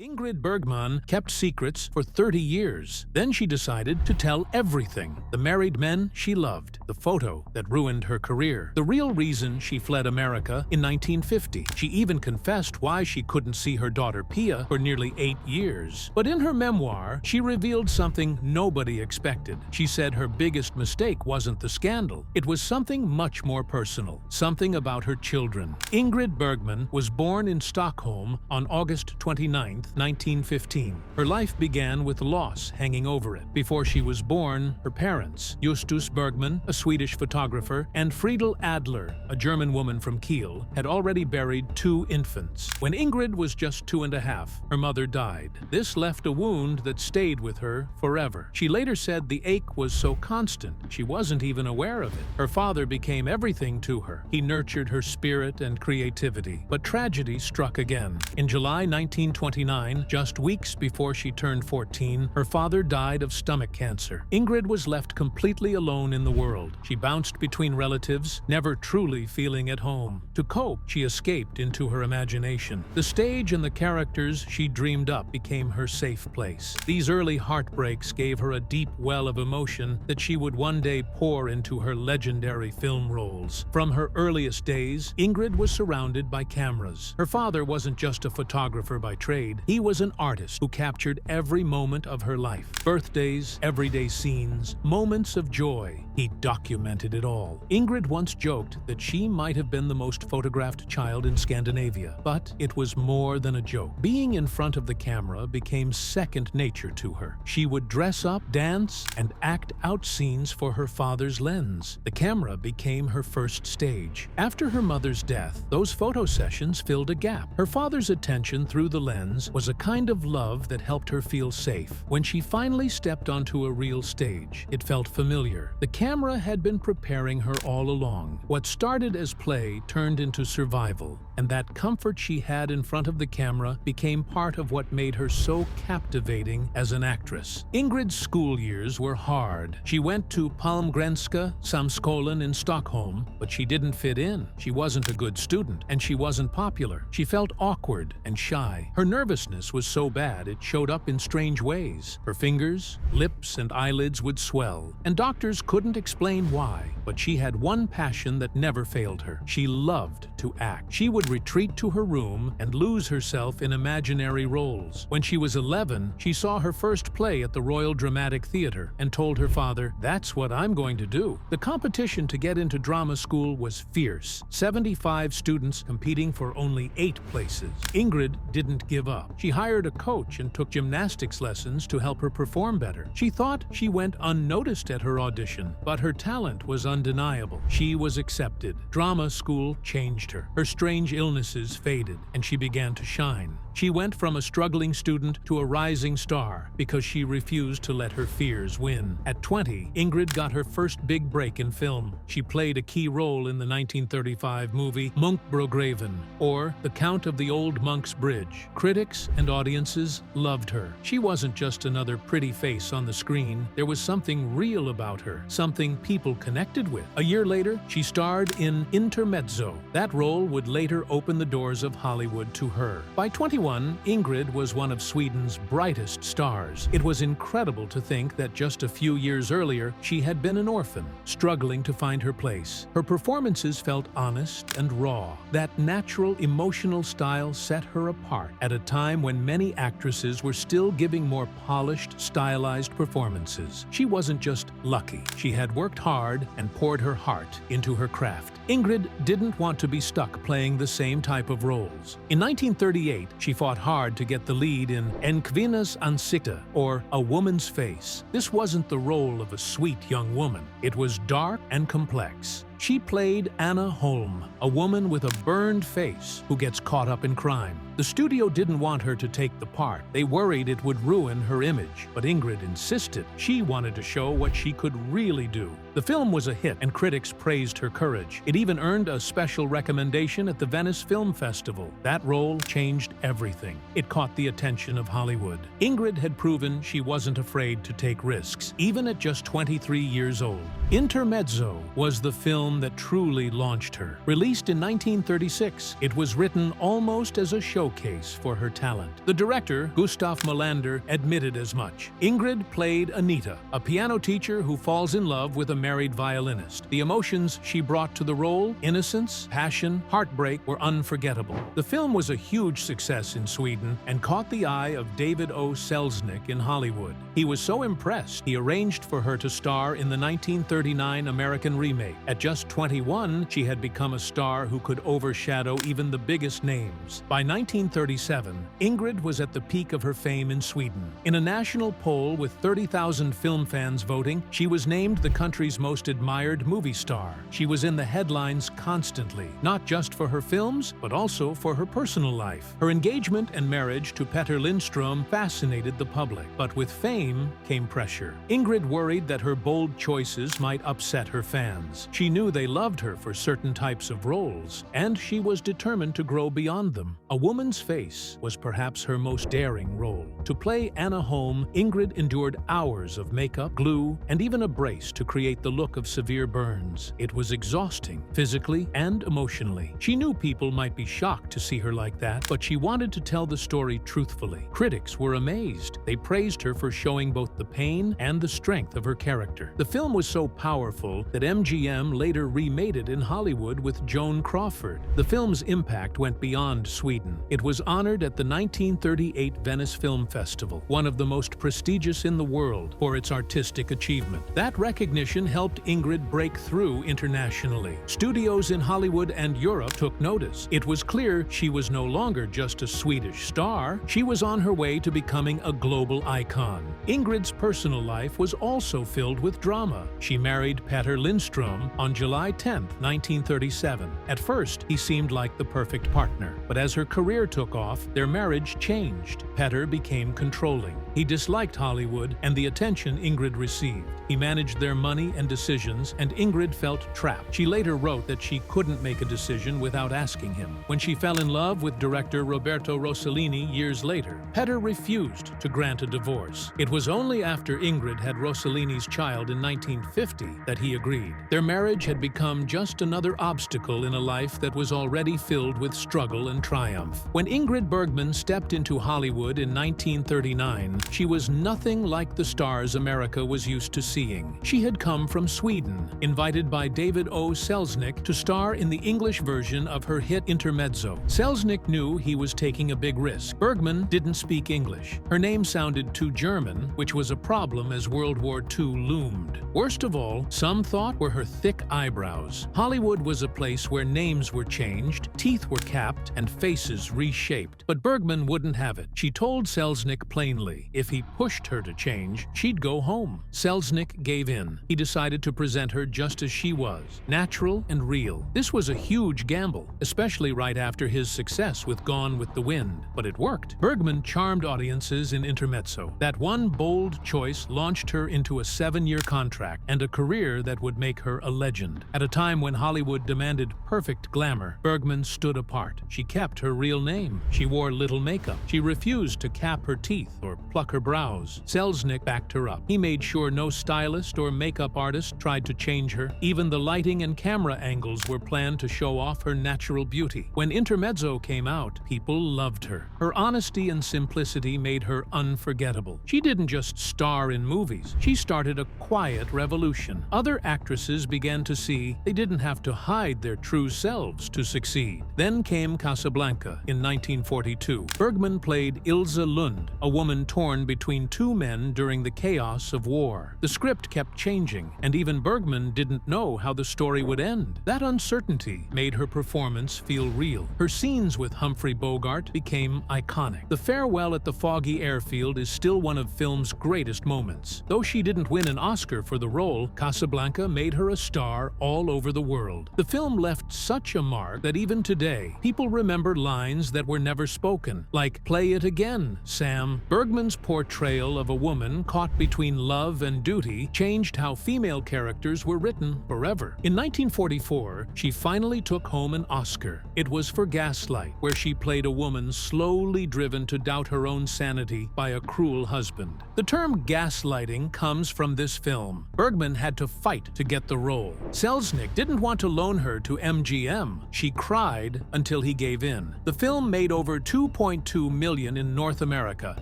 Ingrid Bergman kept secrets for 30 years. Then she decided to tell everything. The married men she loved, the photo that ruined her career, the real reason she fled America in 1950. She even confessed why she couldn't see her daughter Pia for nearly 8 years. But in her memoir, she revealed something nobody expected. She said her biggest mistake wasn't the scandal. It was something much more personal, something about her children. Ingrid Bergman was born in Stockholm on August 29, 1915. Her life began with loss hanging over it. Before she was born, her parents, Justus Bergman, a Swedish photographer, and Friedel Adler, a German woman from Kiel, had already buried 2 infants. When Ingrid was just 2.5, her mother died. This left a wound that stayed with her forever. She later said the ache was so constant, she wasn't even aware of it. Her father became everything to her. He nurtured her spirit and creativity. But tragedy struck again. In July 1929, just weeks before she turned 14, her father died of stomach cancer. Ingrid was left completely alone in the world. She bounced between relatives, never truly feeling at home. To cope, she escaped into her imagination. The stage and the characters she dreamed up became her safe place. These early heartbreaks gave her a deep well of emotion that she would one day pour into her legendary film roles. From her earliest days, Ingrid was surrounded by cameras. Her father wasn't just a photographer by trade. He was an artist who captured every moment of her life. Birthdays, everyday scenes, moments of joy. He documented it all. Ingrid once joked that she might have been the most photographed child in Scandinavia, but it was more than a joke. Being in front of the camera became second nature to her. She would dress up, dance, and act out scenes for her father's lens. The camera became her first stage. After her mother's death, those photo sessions filled a gap. Her father's attention through the lens was a kind of love that helped her feel safe. When she finally stepped onto a real stage, it felt familiar. The camera had been preparing her all along. What started as play turned into survival, and that comfort she had in front of the camera became part of what made her so captivating as an actress. Ingrid's school years were hard. She went to Palmgrenska Samskolan in Stockholm, but she didn't fit in. She wasn't a good student, and she wasn't popular. She felt awkward and shy. Her nervousness was so bad it showed up in strange ways. Her fingers, lips, and eyelids would swell, and doctors couldn't explain why. But she had one passion that never failed her. She loved to act. She would retreat to her room and lose herself in imaginary roles. When she was 11, she saw her first play at the Royal Dramatic Theatre and told her father, "That's what I'm going to do." The competition to get into drama school was fierce. 75 students competing for only 8 places. Ingrid didn't give up. She hired a coach and took gymnastics lessons to help her perform better. She thought she went unnoticed at her audition, but her talent was undeniable. She was accepted. Drama school changed her. Her strange illnesses faded, and she began to shine. She went from a struggling student to a rising star because she refused to let her fears win. At 20, Ingrid got her first big break in film. She played a key role in the 1935 movie Munkbrogreven, or The Count of the Old Monk's Bridge. Critics and audiences loved her. She wasn't just another pretty face on the screen. There was something real about her, something people connected with. A year later, she starred in Intermezzo. That role would later open the doors of Hollywood to her. By 21, Ingrid was one of Sweden's brightest stars. It was incredible to think that just a few years earlier, she had been an orphan, struggling to find her place. Her performances felt honest and raw. That natural, emotional style set her apart at a time when many actresses were still giving more polished, stylized performances. She wasn't just lucky. She had worked hard and poured her heart into her craft. Ingrid didn't want to be stuck playing the same type of roles. In 1938, she fought hard to get the lead in En kvinnas ansikte, or A Woman's Face. This wasn't the role of a sweet young woman. It was dark and complex. She played Anna Holm, a woman with a burned face who gets caught up in crime. The studio didn't want her to take the part. They worried it would ruin her image, but Ingrid insisted. She wanted to show what she could really do. The film was a hit, and critics praised her courage. It even earned a special recommendation at the Venice Film Festival. That role changed everything. It caught the attention of Hollywood. Ingrid had proven she wasn't afraid to take risks, even at just 23 years old. Intermezzo was the film film that truly launched her. Released in 1936, it was written almost as a showcase for her talent. The director, Gustav Melander, admitted as much. Ingrid played Anita, a piano teacher who falls in love with a married violinist. The emotions she brought to the role, innocence, passion, heartbreak, were unforgettable. The film was a huge success in Sweden and caught the eye of David O. Selznick in Hollywood. He was so impressed, he arranged for her to star in the 1939 American remake. At just 21, she had become a star who could overshadow even the biggest names. By 1937, Ingrid was at the peak of her fame in Sweden. In a national poll with 30,000 film fans voting, she was named the country's most admired movie star. She was in the headlines constantly, not just for her films, but also for her personal life. Her engagement and marriage to Petter Lindström fascinated the public, but with fame came pressure. Ingrid worried that her bold choices might upset her fans. She knew they loved her for certain types of roles, and she was determined to grow beyond them. A Woman's Face was perhaps her most daring role. To play Anna Holm, Ingrid endured hours of makeup, glue, and even a brace to create the look of severe burns. It was exhausting, physically and emotionally. She knew people might be shocked to see her like that, but she wanted to tell the story truthfully. Critics were amazed. They praised her for showing both the pain and the strength of her character. The film was so powerful that MGM later remade it in Hollywood with Joan Crawford. The film's impact went beyond Sweden. It was honored at the 1938 Venice Film Festival, one of the most prestigious in the world, for its artistic achievement. That recognition helped Ingrid break through internationally. Studios in Hollywood and Europe took notice. It was clear she was no longer just a Swedish star. She was on her way to becoming a global icon. Ingrid's personal life was also filled with drama. She married Petter Lindström on July 10, 1937. At first, he seemed like the perfect partner, but as her career took off, their marriage changed. Petter became controlling. He disliked Hollywood and the attention Ingrid received. He managed their money and decisions, and Ingrid felt trapped. She later wrote that she couldn't make a decision without asking him. When she fell in love with director Roberto Rossellini years later, Petter refused to grant a divorce. It was only after Ingrid had Rossellini's child in 1950 that he agreed. Their marriage had become just another obstacle in a life that was already filled with struggle and triumph. When Ingrid Bergman stepped into Hollywood in 1939, she was nothing like the stars America was used to seeing. She had come from Sweden, invited by David O. Selznick to star in the English version of her hit Intermezzo. Selznick knew he was taking a big risk. Bergman didn't speak English. Her name sounded too German, which was a problem as World War II loomed. Worst of all, some thought, were her thick eyebrows. Hollywood was a place where names were changed, teeth were capped, and faces reshaped. But Bergman wouldn't have it. She told Selznick plainly, if he pushed her to change, she'd go home. Selznick gave in. He decided to present her just as she was, natural and real. This was a huge gamble, especially right after his success with Gone with the Wind. But it worked. Bergman charmed audiences in Intermezzo. That one bold choice launched her into a 7-year contract and a career that would make her a legend. At a time when Hollywood demanded perfect glamour, Bergman stood apart. She kept her real name. She wore little makeup. She refused to cap her teeth or pluck her brows. Selznick backed her up. He made sure no stylist or makeup artist tried to change her. Even the lighting and camera angles were planned to show off her natural beauty. When Intermezzo came out, people loved her. Her honesty and simplicity made her unforgettable. She didn't just star in movies. She started a quiet revolution. Other actresses began to see they didn't have to hide their true selves to succeed. Then came Casablanca in 1942. Bergman played Ilse Lund, a woman torn between two men during the chaos of war. The script kept changing, and even Bergman didn't know how the story would end. That uncertainty made her performance feel real. Her scenes with Humphrey Bogart became iconic. The farewell at the foggy airfield is still one of film's greatest moments. Though she didn't win an Oscar for the role, Casablanca made her a star all over the world. The film left such a mark that even today, people remember lines that were never spoken, like "Play it again, Sam." Bergman's portrayal of a woman caught between love and duty changed how female characters were written forever. In 1944, she finally took home an Oscar. It was for Gaslight, where she played a woman slowly driven to doubt her own sanity by a cruel husband. The term gaslighting comes from this film. Bergman had to fight to get the role. Selznick didn't want to loan her to MGM. She cried until he gave in. The film made over $2.2 million in North America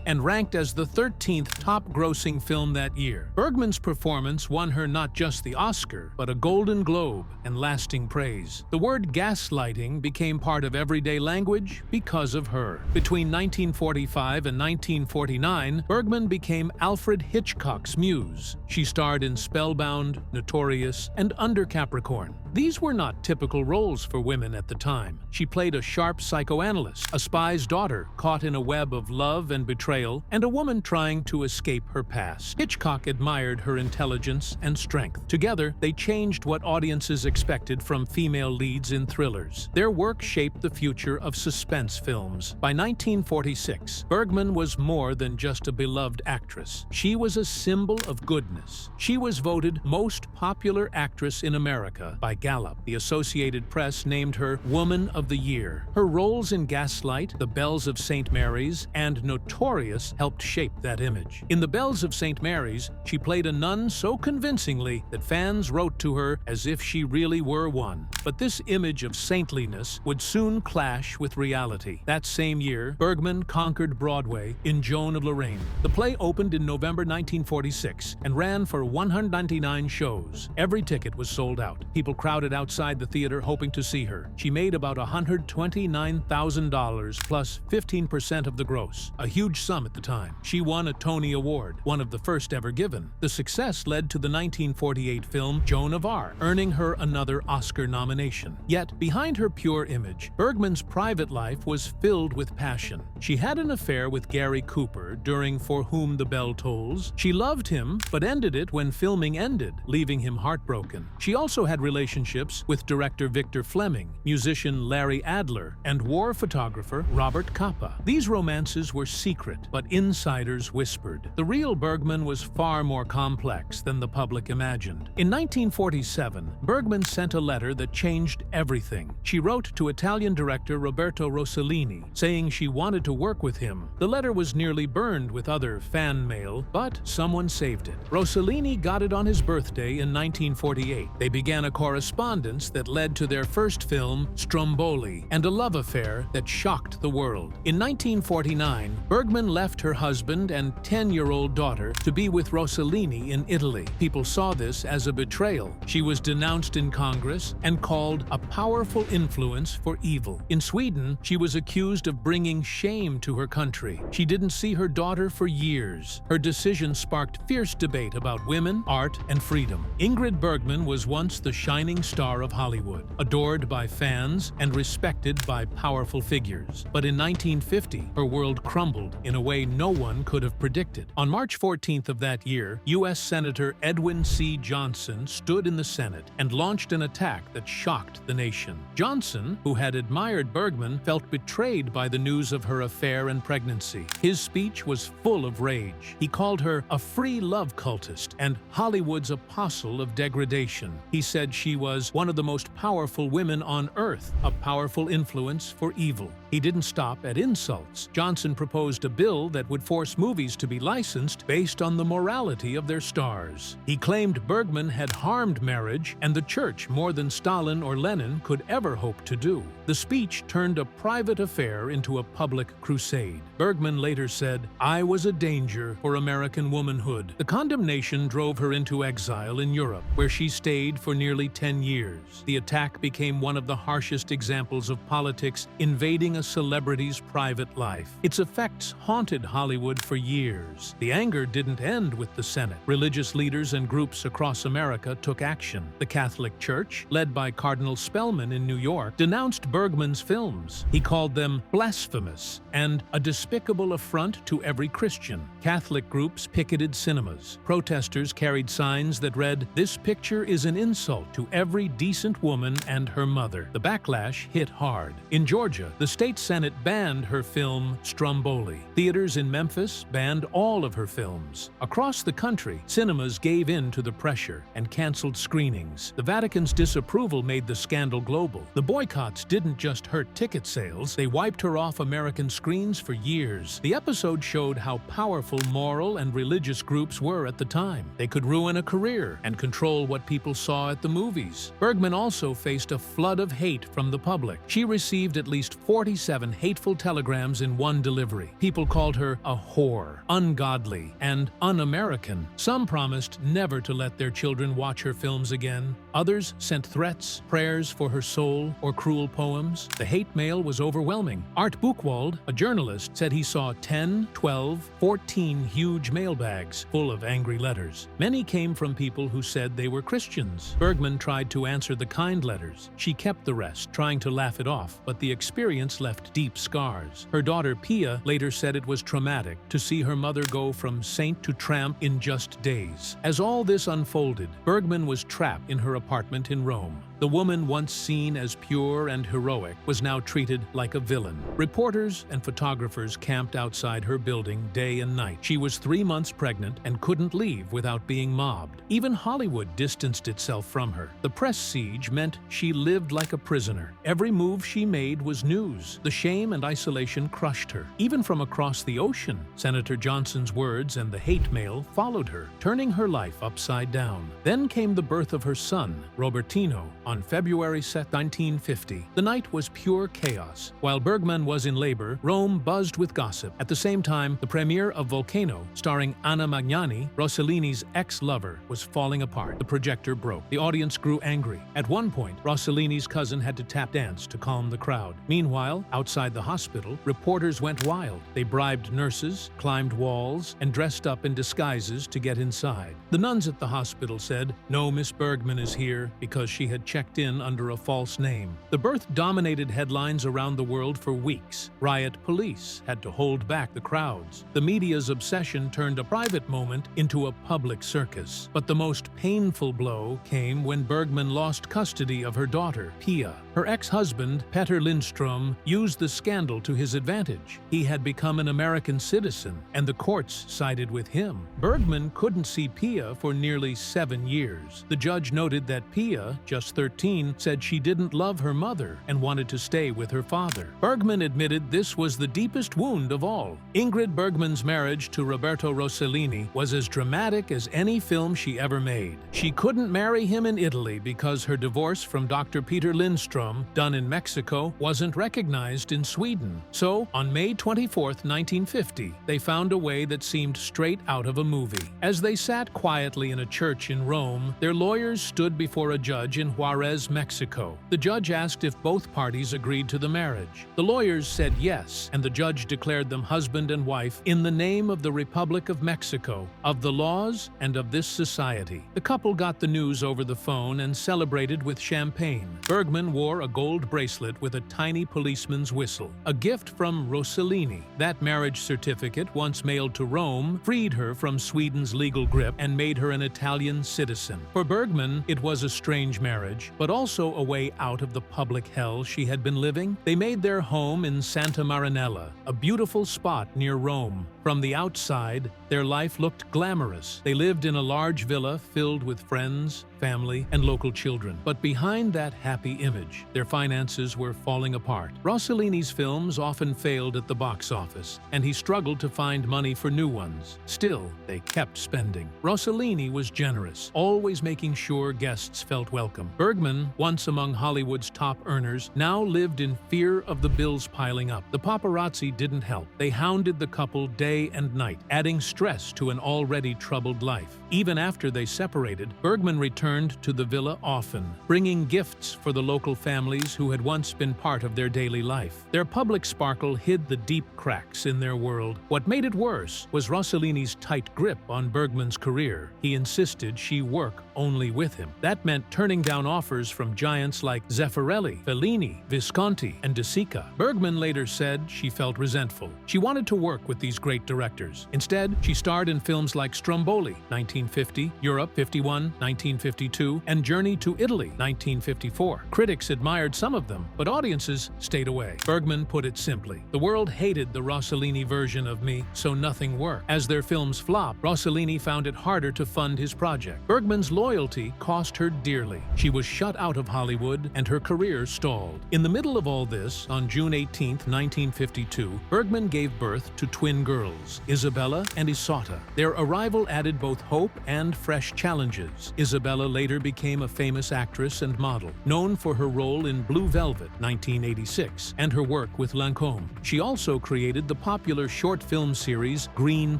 and ranked as the 13th top-grossing film that year. Bergman's performance won her not just the Oscar, but a Golden Globe and lasting praise. The word gaslighting became part of everyday language because of her. Between 1945 and 1949, Bergman became Alfred Hitchcock's muse. She starred in Spellbound, Notorious, and Under Capricorn. These were not typical roles for women at the time. She played a sharp psychoanalyst, a spy's daughter caught in a web of love and betrayal, and a woman trying to escape her past. Hitchcock admired her intelligence and strength. Together, they changed what audiences expected from female leads in thrillers. Their work shaped the future of suspense films. By 1946, Bergman was more than just a beloved actress. She was a symbol of goodness. She was voted most popular actress in America by Gallup. The Associated Press named her Woman of the Year. Her roles in Gaslight, The Bells of St. Mary's, and Notorious helped shape that image. In The Bells of St. Mary's, she played a nun so convincingly that fans wrote to her as if she really were one. But this image of saintliness would soon clash with reality. That same year, Bergman conquered Broadway in Joan of Lorraine. The play opened in November 1946 and ran for 199 shows. Every ticket was sold out. People crowded outside the theater hoping to see her. She made about $129,000 plus 15% of the gross, a huge sum at the time. She won a Tony Award, one of the first ever given. The success led to the 1948 film Joan of Arc, earning her another Oscar nomination. Yet, behind her pure image, Bergman's private life was filled with passion. She had an affair with Gary Cooper during For Whom the Bell Tolls. She loved him, but ended it when filming ended, leaving him heartbroken. She also had relationships with director Victor Fleming, musician Larry Adler, and war photographer Robert Capa. These romances were secret, but insiders whispered. The real Bergman was far more complex than the public imagined. In 1947, Bergman sent a letter that changed everything. She wrote to Italian director Roberto Rossellini, saying she wanted to work with him. The letter was nearly burned with other fan mail, but someone saved it. Rossellini got it on his birthday in 1948. They began a correspondence that led to their first film, Stromboli, and a love affair that shocked the world. In 1949, Bergman left her husband and 10-year-old daughter to be with Rossellini in Italy. People saw this as a betrayal. She was denounced in Congress and called a powerful influence for evil. In Sweden, she was accused of bringing shame to her country. She didn't see her daughter for years. Her decision sparked fierce debate about women, art, and freedom. Ingrid Bergman was once the shining star of Hollywood, adored by fans and respected by powerful figures. But in 1950, her world crumbled in a way no one could have predicted. On March 14th of that year, U.S. Senator Edwin C. Johnson stood in the Senate and launched an attack that shocked the nation. Johnson, who had admired Bergman, felt betrayed by the news of her affair and pregnancy. His speech was full of rage. He called her a free love cultist and Hollywood's apostle of degradation. He said she was one of the most powerful women on earth, a powerful influence for evil. He didn't stop at insults. Johnson proposed a bill that would force movies to be licensed based on the morality of their stars. He claimed Bergman had harmed marriage and the church more than Stalin or Lenin could ever hope to do. The speech turned a private affair into a public crusade. Bergman later said, "I was a danger for American womanhood." The condemnation drove her into exile in Europe, where she stayed for nearly 10 years. The attack became one of the harshest examples of politics invading a celebrity's private life. Its effects haunted Hollywood for years. The anger didn't end with the Senate. Religious leaders and groups across America took action. The Catholic Church, led by Cardinal Spellman in New York, denounced Bergman's films. He called them blasphemous and a despicable affront to every Christian. Catholic groups picketed cinemas. Protesters carried signs that read, "This picture is an insult to every decent woman and her mother." The backlash hit hard. In Georgia, the state state senate banned her film Stromboli. Theaters in Memphis banned all of her films. Across the country, cinemas gave in to the pressure and canceled screenings. The Vatican's disapproval made the scandal global. The boycotts didn't just hurt ticket sales, they wiped her off American screens for years. The episode showed how powerful moral and religious groups were at the time. They could ruin a career and control what people saw at the movies. Bergman also faced a flood of hate from the public. She received at least 47 hateful telegrams in one delivery. People called her a whore, ungodly, and un-American. Some promised never to let their children watch her films again. Others sent threats, prayers for her soul, or cruel poems. The hate mail was overwhelming. Art Buchwald, a journalist, said he saw 10, 12, 14 huge mailbags full of angry letters. Many came from people who said they were Christians. Bergman tried to answer the kind letters. She kept the rest, trying to laugh it off, but the experience left deep scars. Her daughter Pia later said it was traumatic to see her mother go from saint to tramp in just days. As all this unfolded, Bergman was trapped in her apartment in Rome. The woman once seen as pure and heroic was now treated like a villain. Reporters and photographers camped outside her building day and night. She was 3 months pregnant and couldn't leave without being mobbed. Even Hollywood distanced itself from her. The press siege meant she lived like a prisoner. Every move she made was news. The shame and isolation crushed her. Even from across the ocean, Senator Johnson's words and the hate mail followed her, turning her life upside down. Then came the birth of her son, Robertino, on February 2, 1950. The night was pure chaos. While Bergman was in labor, Rome buzzed with gossip. At the same time, the premiere of Volcano, starring Anna Magnani, Rossellini's ex-lover, was falling apart. The projector broke. The audience grew angry. At one point, Rossellini's cousin had to tap dance to calm the crowd. Meanwhile, outside the hospital, reporters went wild. They bribed nurses, climbed walls, and dressed up in disguises to get inside. The nuns at the hospital said, "No, Miss Bergman is here," because she had checked in under a false name. The birth dominated headlines around the world for weeks. Riot police had to hold back the crowds. The media's obsession turned a private moment into a public circus. But the most painful blow came when Bergman lost custody of her daughter, Pia. Her ex-husband, Petter Lindström, used the scandal to his advantage. He had become an American citizen, and the courts sided with him. Bergman couldn't see Pia for nearly 7 years. The judge noted that Pia, just 13, said she didn't love her mother and wanted to stay with her father. Bergman admitted this was the deepest wound of all. Ingrid Bergman's marriage to Roberto Rossellini was as dramatic as any film she ever made. She couldn't marry him in Italy because her divorce from Dr. Peter Lindström, done in Mexico, wasn't recognized in Sweden. So, on May 24, 1950, they found a way that seemed straight out of a movie. As they sat quietly in a church in Rome, their lawyers stood before a judge in Juarez, Mexico. The judge asked if both parties agreed to the marriage. The lawyers said yes, and the judge declared them husband and wife in the name of the Republic of Mexico, of the laws, and of this society. The couple got the news over the phone and celebrated with champagne. Bergman wore a gold bracelet with a tiny policeman's whistle, a gift from Rossellini. That marriage certificate, once mailed to Rome, freed her from Sweden's legal grip and made her an Italian citizen. For Bergman, it was a strange marriage, but also a way out of the public hell she had been living. They made their home in Santa Marinella, a beautiful spot near Rome. From the outside, their life looked glamorous. They lived in a large villa filled with friends, family, and local children. But behind that happy image, their finances were falling apart. Rossellini's films often failed at the box office, and he struggled to find money for new ones. Still, they kept spending. Rossellini was generous, always making sure guests felt welcome. Bergman, once among Hollywood's top earners, now lived in fear of the bills piling up. The paparazzi didn't help. They hounded the couple day and night, adding stress to an already troubled life. Even after they separated, Bergman returned to the villa often, bringing gifts for the local families who had once been part of their daily life. Their public sparkle hid the deep cracks in their world. What made it worse was Rossellini's tight grip on Bergman's career. He insisted she work only with him. That meant turning down offers offers from giants like Zeffirelli, Fellini, Visconti, and De Sica. Bergman later said she felt resentful. She wanted to work with these great directors. Instead, she starred in films like Stromboli, 1950, Europe, 51, 1952, and Journey to Italy, 1954. Critics admired some of them, but audiences stayed away. Bergman put it simply: the world hated the Rossellini version of me, so nothing worked. As their films flopped, Rossellini found it harder to fund his project. Bergman's loyalty cost her dearly. She was shut out of Hollywood, and her career stalled. In the middle of all this, on June 18, 1952, Bergman gave birth to twin girls, Isabella and Isotta. Their arrival added both hope and fresh challenges. Isabella later became a famous actress and model, known for her role in Blue Velvet, 1986, and her work with Lancôme. She also created the popular short film series Green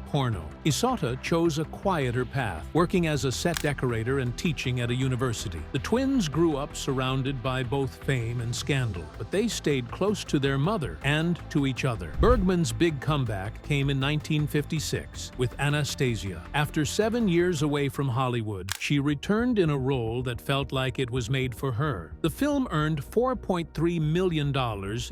Porno. Isotta chose a quieter path, working as a set decorator and teaching at a university. The twins grew up surrounded by both fame and scandal, but they stayed close to their mother and to each other. Bergman's big comeback came in 1956 with Anastasia. After 7 years away from Hollywood, she returned in a role that felt like it was made for her. The film earned $4.3 million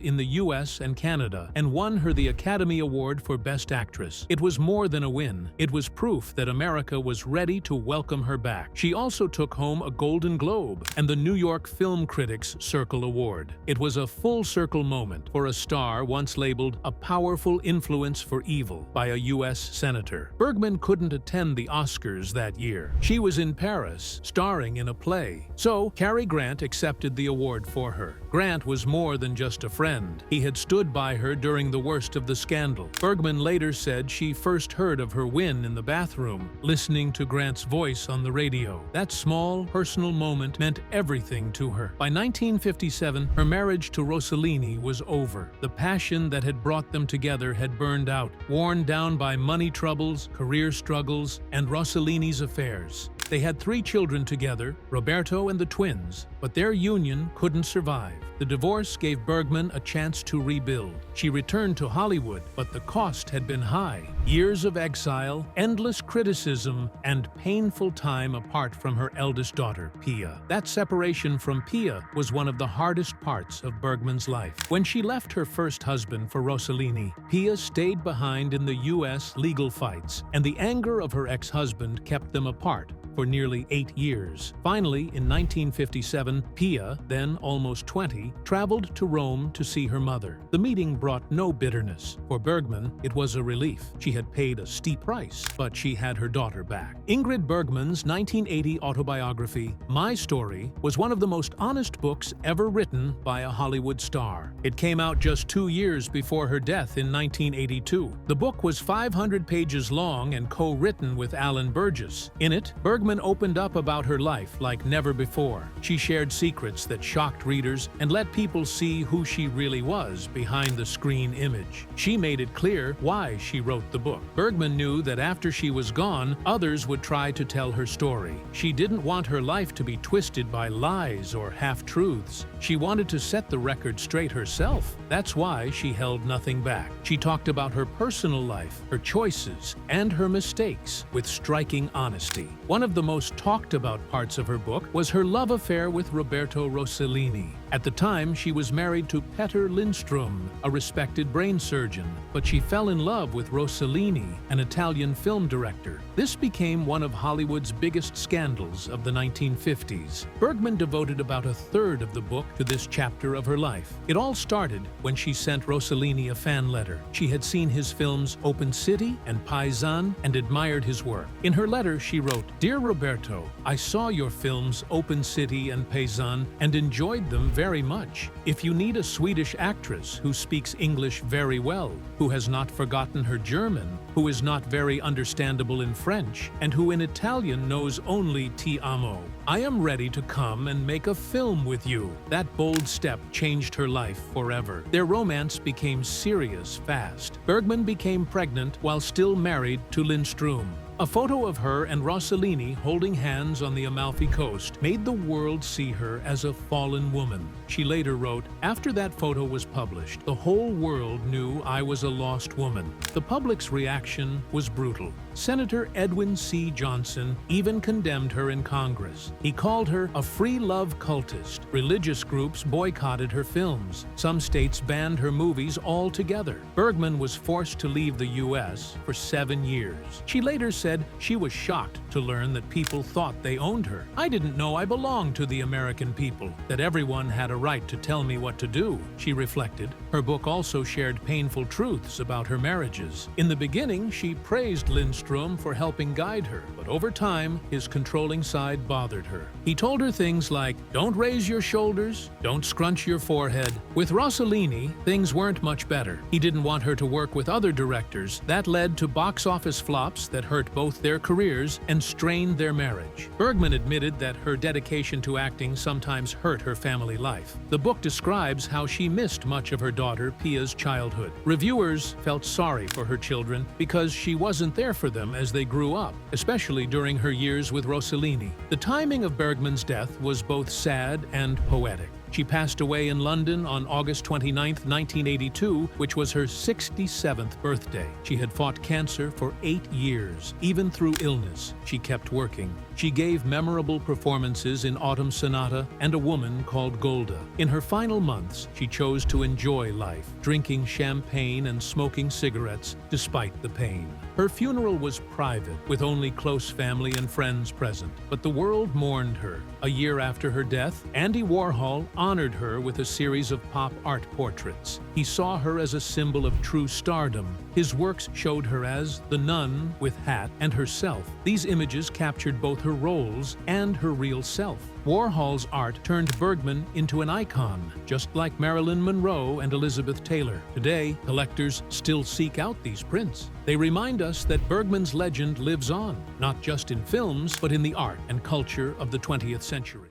in the US and Canada and won her the Academy Award for Best Actress. It was more than a win. It was proof that America was ready to welcome her back. She also took home a Golden Globe and the New York Film Critics Circle Award. It was a full-circle moment for a star once labeled a powerful influence for evil by a U.S. senator. Bergman couldn't attend the Oscars that year. She was in Paris, starring in a play. So, Cary Grant accepted the award for her. Grant was more than just a friend. He had stood by her during the worst of the scandal. Bergman later said she first heard of her win in the bathroom, listening to Grant's voice on the radio. That small, personal moment meant everything to her. By 1957, her marriage to Rossellini was over. The passion that had brought them together had burned out, worn down by money troubles, career struggles, and Rossellini's affairs. They had 3 children together, Roberto and the twins, but their union couldn't survive. The divorce gave Bergman a chance to rebuild. She returned to Hollywood, but the cost had been high. Years of exile, endless criticism, and painful time apart from her eldest daughter, Pia. That separation from Pia was one of the hardest parts of Bergman's life. When she left her first husband for Rossellini, Pia stayed behind in the U.S. legal fights, and the anger of her ex-husband kept them apart for nearly 8 years. Finally, in 1957, Pia, then almost 20, traveled to Rome to see her mother. The meeting brought no bitterness. For Bergman, it was a relief. She had paid a steep price, but she had her daughter back. Ingrid Bergman's 1980 autobiography, My Story, was one of the most honest books ever written by a Hollywood star. It came out just 2 years before her death in 1982. The book was 500 pages long and co-written with Alan Burgess. In it, Bergman opened up about her life like never before. She shared secrets that shocked readers and let people see who she really was behind the screen image. She made it clear why she wrote the book. Bergman knew that after she was gone, others would try to tell her story. She didn't want her life to be twisted by lies or half-truths. She wanted to set the record straight herself. That's why she held nothing back. She talked about her personal life, her choices, and her mistakes with striking honesty. One of the most talked about parts of her book was her love affair with Roberto Rossellini. At the time, she was married to Peter Lindström, a respected brain surgeon, but she fell in love with Rossellini, an Italian film director. This became one of Hollywood's biggest scandals of the 1950s. Bergman devoted about a third of the book to this chapter of her life. It all started when she sent Rossellini a fan letter. She had seen his films Open City and Paisan and admired his work. In her letter, she wrote, "Dear Roberto, I saw your films Open City and Paisan and enjoyed them very much. If you need a Swedish actress who speaks English very well, who has not forgotten her German, who is not very understandable in French, and who in Italian knows only ti amo, I am ready to come and make a film with you." That bold step changed her life forever. Their romance became serious fast. Bergman became pregnant while still married to Lindström. A photo of her and Rossellini holding hands on the Amalfi Coast made the world see her as a fallen woman. She later wrote, "After that photo was published, the whole world knew I was a lost woman." The public's reaction was brutal. Senator Edwin C. Johnson even condemned her in Congress. He called her a free love cultist. Religious groups boycotted her films. Some states banned her movies altogether. Bergman was forced to leave the U.S. for 7 years. She later said she was shocked to learn that people thought they owned her. "I didn't know I belonged to the American people, that everyone had a right to tell me what to do," she reflected. Her book also shared painful truths about her marriages. In the beginning, she praised Lindstrom for helping guide her, but over time, his controlling side bothered her. He told her things like, "Don't raise your shoulders, don't scrunch your forehead." With Rossellini, things weren't much better. He didn't want her to work with other directors. That led to box office flops that hurt both their careers and strained their marriage. Bergman admitted that her dedication to acting sometimes hurt her family life. The book describes how she missed much of her daughter Pia's childhood. Reviewers felt sorry for her children because she wasn't there for them as they grew up, especially during her years with Rossellini. The timing of Bergman's death was both sad and poetic. She passed away in London on August 29, 1982, which was her 67th birthday. She had fought cancer for 8 years. Even through illness, she kept working. She gave memorable performances in Autumn Sonata and A Woman Called Golda. In her final months, she chose to enjoy life, drinking champagne and smoking cigarettes despite the pain. Her funeral was private, with only close family and friends present, but the world mourned her. A year after her death, Andy Warhol honored her with a series of pop art portraits. He saw her as a symbol of true stardom. His works showed her as the nun with hat and herself. These images captured both her roles and her real self. Warhol's art turned Bergman into an icon, just like Marilyn Monroe and Elizabeth Taylor. Today, collectors still seek out these prints. They remind us that Bergman's legend lives on, not just in films, but in the art and culture of the 20th century.